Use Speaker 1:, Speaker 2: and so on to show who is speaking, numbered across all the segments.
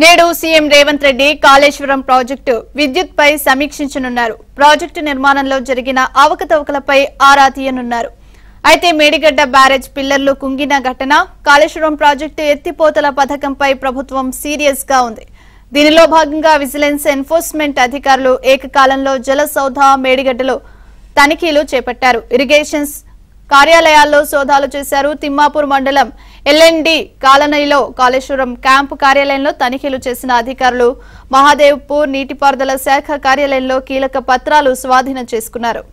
Speaker 1: నేడు CM Revanth Reddy Kaleshwaram project విద్యుత్పై సమీక్షించనున్నారు. Project నిర్మాణంలో జరిగిన అవకతవకలపై ఆరా తీయనున్నారు. అయితే మేడిగడ్డ బ్యారేజ్ పిల్లర్లు కుంగిన ఘటన, కాళేశ్వరం ప్రాజెక్టు ఎత్తిపోతల పథకంపై ప్రభుత్వం సీరియస్ గా ఉంది. దీనిలో భాగంగా విజిలెన్స్ ఎన్ఫోర్స్మెంట్ అధికారులు ఏకకాలంలో జలసౌధ, మేడిగడ్డలో తనిఖీలు చేపట్టారు. ఇరిగేషన్స్ కార్యాలయాల్లో సోదాలు చేశారు. తిమ్మాపూర్ మండలం ఎల్ఎన్డి కాలనీలో కాళేశ్వరం క్యాంపు కార్యాలయంలో తనిఖీలు చేసిన అధికారులు మహాదేవ్పూర్ నీటిపారుదల శాఖ కార్యాలయంలో కీలక పత్రాలు స్వాధీనం చేసుకున్నారు.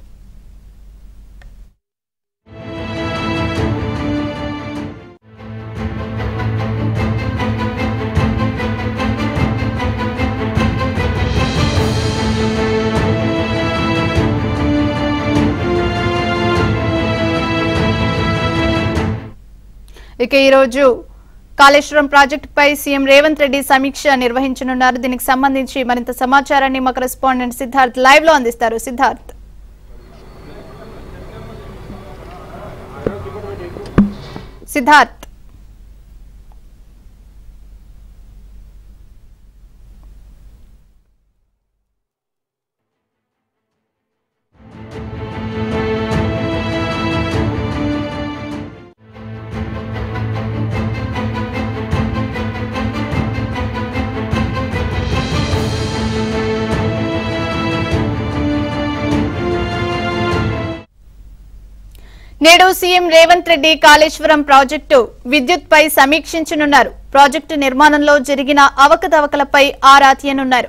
Speaker 1: ఇక ఈ రోజు కాళేశ్వరం ప్రాజెక్టుపై సీఎం రేవంత్ రెడ్డి సమీక్ష నిర్వహించనున్నారు. దీనికి సంబంధించి మరింత సమాచారాన్ని మా కరెస్పాండెంట్ సిద్ధార్థ్ లైవ్ లో అందిస్తారు. సిద్ధార్థ్ నేడు సీఎం రేవంత్ రెడ్డి కాళేశ్వరం ప్రాజెక్టు విద్యుత్పై సమీక్షించనున్నారు. ప్రాజెక్టు నిర్మాణంలో జరిగిన అవకతవకలపై ఆరా తీయనున్నారు.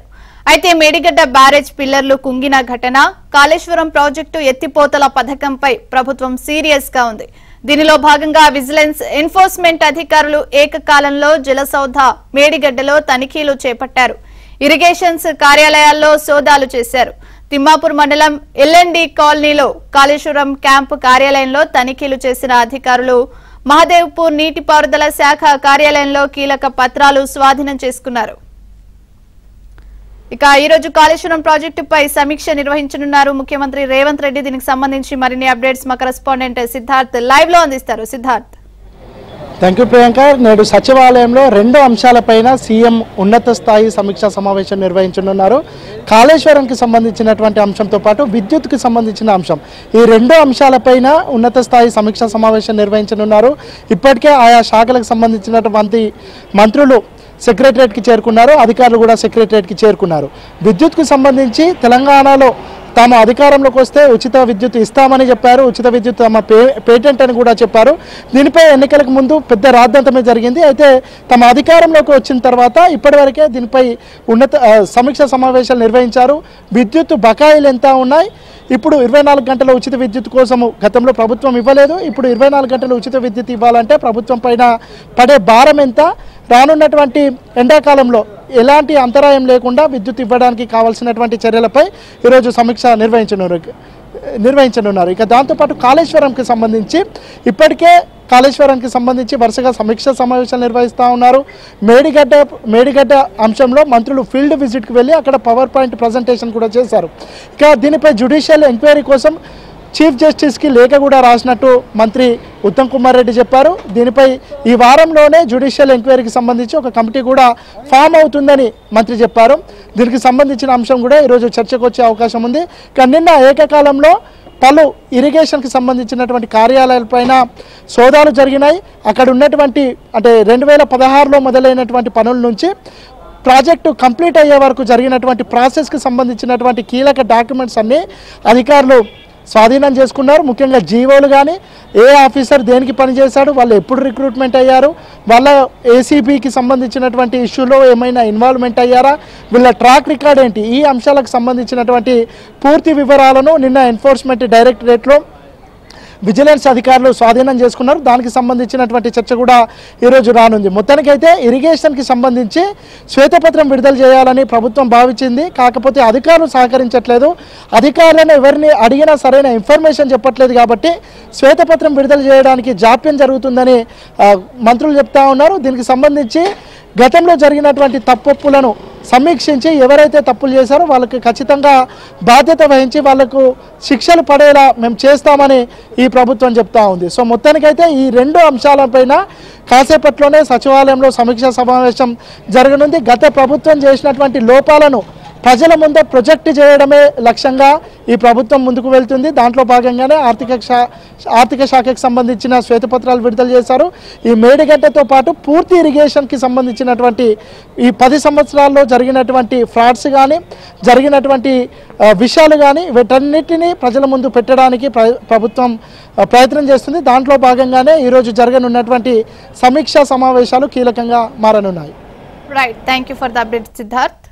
Speaker 1: అయితే మేడిగడ్డ బ్యారేజ్ పిల్లర్లు కుంగిన ఘటన, కాళేశ్వరం ప్రాజెక్టు ఎత్తిపోతల పథకంపై ప్రభుత్వం సీరియస్ గా ఉంది. దీనిలో భాగంగా విజిలెన్స్ ఎన్ఫోర్స్మెంట్ అధికారులు ఏకకాలంలో జలసౌధ, మేడిగడ్డలో తనిఖీలు చేపట్టారు. ఇరిగేషన్స్ కార్యాలయాల్లో సోదాలు చేశారు. తిమ్మాపూర్ మండలం ఎల్ఎన్డి కాలనీలో కాళేశ్వరం క్యాంపు కార్యాలయంలో తనిఖీలు చేసిన అధికారులు మహాదేవ్పూర్ నీటిపారుదల శాఖ కార్యాలయంలో కీలక పత్రాలు స్వాధీనం చేసుకున్నారు. ఇక ఈ రోజు కాళేశ్వరం ప్రాజెక్టుపై సమీక్ష నిర్వహించనున్నారు ముఖ్యమంత్రి రేవంత్ రెడ్డి. దీనికి సంబంధించి మరిన్ని అప్డేట్స్ మా కరెస్పాండెంట్ సిద్ధార్థ్ లైవ్ లో అందిస్తారు. సిద్ధార్థ్.
Speaker 2: Thank you Priyanka. నేడు సచివాలయంలో 2 అంశాలపైన సీఎం ఉన్నత స్థాయి సమీక్షా సమావేశం నిర్వహించనున్నారు. కాళేశ్వరంకి సంబంధించినటువంటి అంశంతో పాటు విద్యుత్కి సంబంధించిన అంశం, ఈ 2 అంశాలపైన ఉన్నత స్థాయి సమీక్షా సమావేశం నిర్వహించనున్నారు. ఇప్పటికే ఆయా శాఖలకు సంబంధించినటువంటి మంత్రులు సెక్రటరియట్కి చేరుకున్నారు, అధికారులు కూడా సెక్రటరియట్కి చేరుకున్నారు. విద్యుత్కు సంబంధించి తెలంగాణలో తాము అధికారంలోకి వస్తే ఉచిత విద్యుత్ ఇస్తామని చెప్పారు. ఉచిత విద్యుత్ తమ పేటెంట్ అని కూడా చెప్పారు. దీనిపై ఎన్నికలకు ముందు పెద్ద రాద్ధాంతమే జరిగింది. అయితే తమ అధికారంలోకి వచ్చిన తర్వాత ఇప్పటివరకే దీనిపై ఉన్నత సమీక్ష సమావేశాలు నిర్వహించారు. విద్యుత్ బకాయిలు ఎంత ఉన్నాయి, ఇప్పుడు 24 గంటల ఉచిత విద్యుత్ కోసము గతంలో ప్రభుత్వం ఇవ్వలేదు, ఇప్పుడు 24 గంటల ఉచిత విద్యుత్ ఇవ్వాలంటే ప్రభుత్వం పైన పడే భారం ఎంత, రానున్నటువంటి ఎండాకాలంలో ఎలాంటి అంతరాయం లేకుండా విద్యుత్ ఇవ్వడానికి కావాల్సినటువంటి చర్యలపై ఈరోజు సమీక్ష నిర్వహించనున్నారు. ఇక దాంతోపాటు కాళేశ్వరంకి సంబంధించి ఇప్పటికే కాళేశ్వరానికి సంబంధించి వరుసగా సమీక్ష సమావేశాలు నిర్వహిస్తూ ఉన్నారు. మేడిగడ్డ అంశంలో మంత్రులు ఫీల్డ్ విజిట్కి వెళ్ళి అక్కడ పవర్ పాయింట్ ప్రజెంటేషన్ కూడా చేశారు. ఇక దీనిపై జ్యుడిషియల్ ఎంక్వైరీ కోసం చీఫ్ జస్టిస్కి లేఖ కూడా రాసినట్టు మంత్రి ఉత్తమ్ కుమార్ రెడ్డి చెప్పారు. దీనిపై ఈ వారంలోనే జ్యుడిషియల్ ఎంక్వైరీకి సంబంధించి ఒక కమిటీ కూడా ఫామ్ అవుతుందని మంత్రి చెప్పారు. దీనికి సంబంధించిన అంశం కూడా ఈరోజు చర్చకు వచ్చే అవకాశం ఉంది. కానీ నిన్న ఏకకాలంలో పలు ఇరిగేషన్కి సంబంధించినటువంటి కార్యాలయాలపైన సోదాలు జరిగినాయి. అక్కడ ఉన్నటువంటి అంటే 2016లో మొదలైనటువంటి పనుల నుంచి ప్రాజెక్టు కంప్లీట్ అయ్యే వరకు జరిగినటువంటి ప్రాసెస్కి సంబంధించినటువంటి కీలక డాక్యుమెంట్స్ అన్నీ అధికారులు స్వాధీనం చేసుకున్నారు. ముఖ్యంగా జీవోలు కానీ, ఏ ఆఫీసర్ దేనికి పనిచేశాడు, వాళ్ళు ఎప్పుడు రిక్రూట్మెంట్ అయ్యారు, వాళ్ళ ఏసీబీకి సంబంధించినటువంటి ఇష్యూలో ఏమైనా ఇన్వాల్వ్మెంట్ అయ్యారా, వీళ్ళ ట్రాక్ రికార్డ్ ఏంటి, ఈ అంశాలకు సంబంధించినటువంటి పూర్తి వివరాలను నిన్న ఎన్ఫోర్స్మెంట్ డైరెక్టరేట్లో విజిలెన్స్ అధికారులు స్వాధీనం చేసుకున్నారు. దానికి సంబంధించినటువంటి చర్చ కూడా ఈరోజు రానుంది. మొత్తానికైతే ఇరిగేషన్కి సంబంధించి శ్వేతపత్రం విడుదల చేయాలని ప్రభుత్వం భావించింది. కాకపోతే అధికారులు సహకరించట్లేదు. అధికారులను ఎవరిని అడిగినా సరైన ఇన్ఫర్మేషన్ చెప్పట్లేదు. కాబట్టి శ్వేతపత్రం విడుదల చేయడానికి జాప్యం జరుగుతుందని మంత్రులు చెప్తా ఉన్నారు. దీనికి సంబంధించి గతంలో జరిగినటువంటి తప్పులను సమీక్షించి ఎవరైతే తప్పులు చేశారో వాళ్ళకి ఖచ్చితంగా బాధ్యత వహించి వాళ్ళకు శిక్షలు పడేలా మేము చేస్తామని ఈ ప్రభుత్వం చెప్తా ఉంది. సో మొత్తానికైతే ఈ 2 అంశాలపైన కాసేపట్లోనే సచివాలయంలో సమీక్షా సమావేశం జరగనుంది. గత ప్రభుత్వం చేసినటువంటి లోపాలను ప్రజల ముందే ప్రొజెక్ట్ చేయడమే లక్ష్యంగా ఈ ప్రభుత్వం ముందుకు వెళ్తుంది. దాంట్లో భాగంగానే ఆర్థిక శాఖకి సంబంధించిన శ్వేతపత్రాలు విడుదల చేశారు. ఈ మేడిగడ్డతో పాటు పూర్తి ఇరిగేషన్కి సంబంధించినటువంటి ఈ 10 సంవత్సరాల్లో జరిగినటువంటి ఫ్రాడ్స్ కానీ జరిగినటువంటి విషయాలు కానీ వీటన్నిటినీ ప్రజల ముందు పెట్టడానికి ప్రభుత్వం ప్రయత్నం చేస్తుంది. దాంట్లో భాగంగానే ఈరోజు జరగనున్నటువంటి సమీక్షా సమావేశాలు కీలకంగా మారనున్నాయి.
Speaker 1: Right, thank you for the update Siddharth.